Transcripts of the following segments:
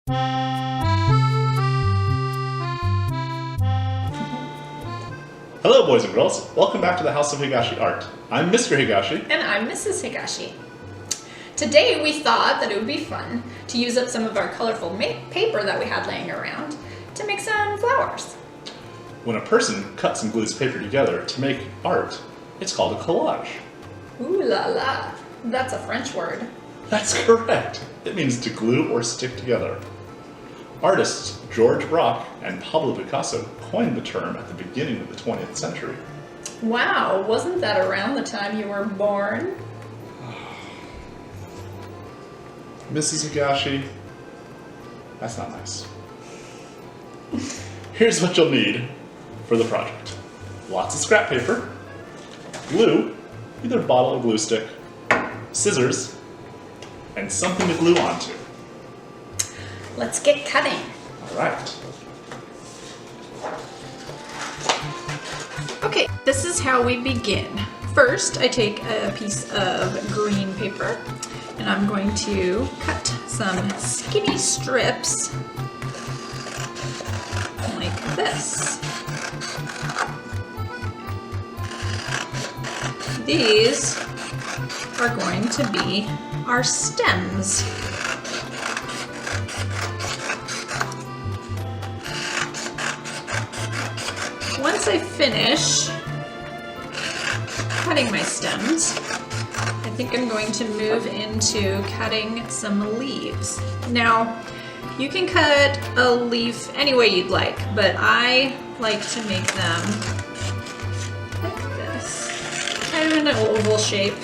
Hello boys and girls, welcome back to the House of Higashi Art. I'm Mr. Higashi. And I'm Mrs. Higashi. Today we thought that it would be fun to use up some of our colorful paper that we had laying around to make some flowers. When a person cuts and glues paper together to make art, it's called a collage. Ooh la la, that's a French word. That's correct. It means to glue or stick together. Artists Georges Braque and Pablo Picasso coined the term at the beginning of the 20th century. Wow, wasn't that around the time you were born? Mrs. Higashi, that's not nice. Here's what you'll need for the project. Lots of scrap paper, glue, either bottle or glue stick, scissors, and something to glue onto. Let's get cutting. All right. Okay, this is how we begin. First, I take a piece of green paper and I'm going to cut some skinny strips like this. These are going to be our stems. Once I finish cutting my stems, I think I'm going to move into cutting some leaves. Now, you can cut a leaf any way you'd like, but I like to make them like this, kind of in an oval shape.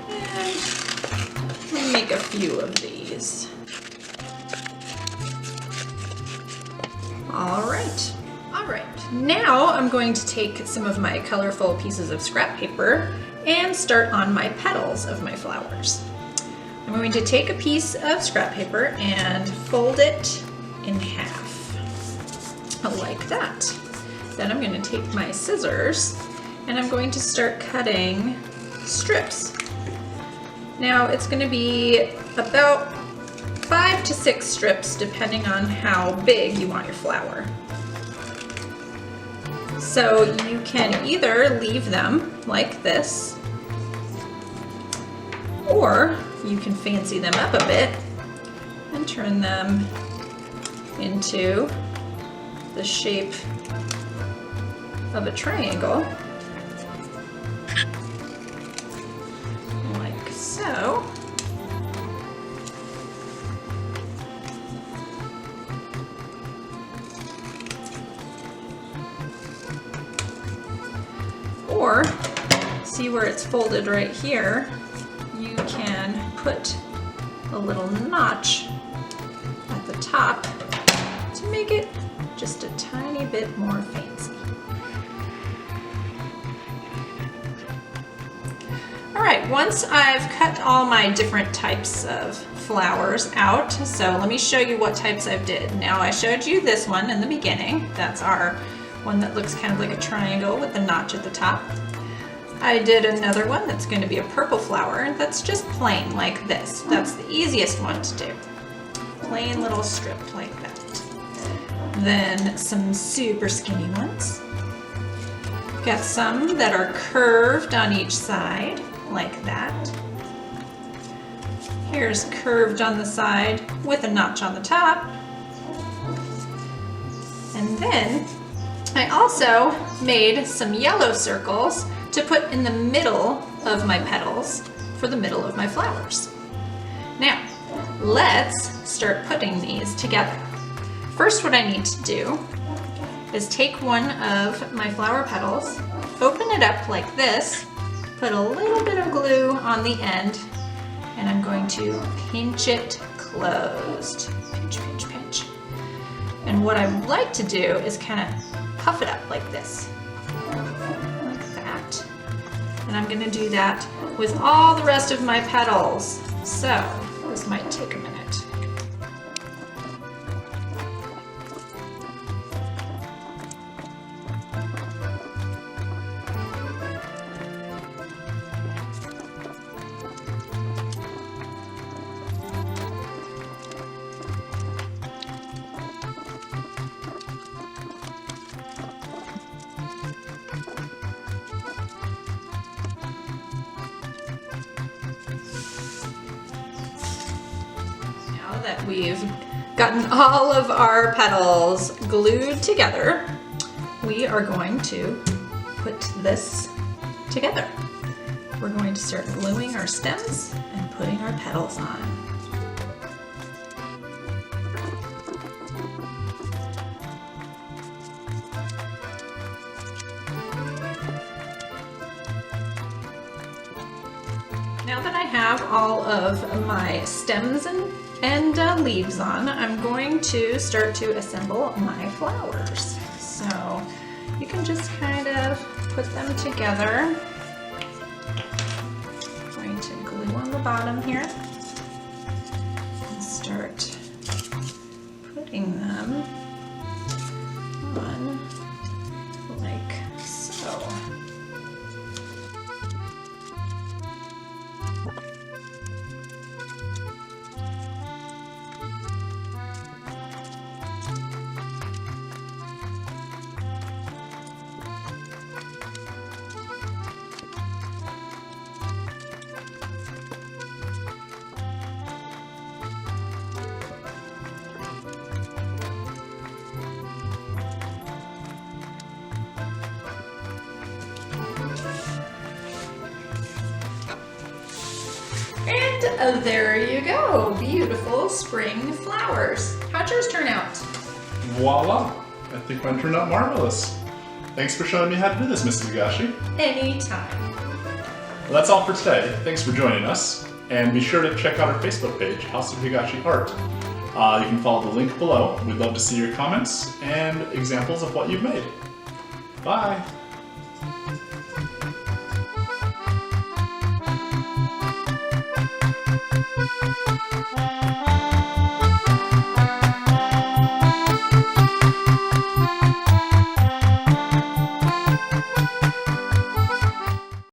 And let me make a few of these. All right. Now I'm going to take some of my colorful pieces of scrap paper and start on my petals of my flowers. I'm going to take a piece of scrap paper and fold it in half, like that. Then I'm going to take my scissors and I'm going to start cutting strips. Now it's going to be about 5 to 6 strips depending on how big you want your flower. So you can either leave them like this, or you can fancy them up a bit and turn them into the shape of a triangle, like so. Or, see where it's folded right here, you can put a little notch at the top to make it just a tiny bit more fancy. Alright, once I've cut all my different types of flowers out, so let me show you what types I did. Now I showed you this one in the beginning, that's our one that looks kind of like a triangle with a notch at the top. I did another one that's going to be a purple flower that's just plain like this. That's the easiest one to do. Plain little strip like that. Then some super skinny ones. Got some that are curved on each side like that. Here's curved on the side with a notch on the top. And then I also made some yellow circles to put in the middle of my petals for the middle of my flowers. Now, let's start putting these together. First, what I need to do is take one of my flower petals, open it up like this, put a little bit of glue on the end, and I'm going to pinch it closed. Pinch, pinch, pinch. And what I like to do is kind of puff it up like this, like that. And I'm gonna do that with all the rest of my petals. So this might take a minute. that we've gotten all of our petals glued together, we are going to put this together. We're going to start gluing our stems and putting our petals on. Now that I have all of my stems and leaves on, I'm going to start to assemble my flowers. So you can just kind of put them together. I'm going to glue on the bottom here and start putting them on like so. And there you go, beautiful spring flowers. How'd yours turn out? Voila! I think mine turned out marvelous. Thanks for showing me how to do this, Mrs. Higashi. Anytime. Well, that's all for today. Thanks for joining us. And be sure to check out our Facebook page, House of Higashi Art. You can follow the link below. We'd love to see your comments and examples of what you've made. Bye! Thank you.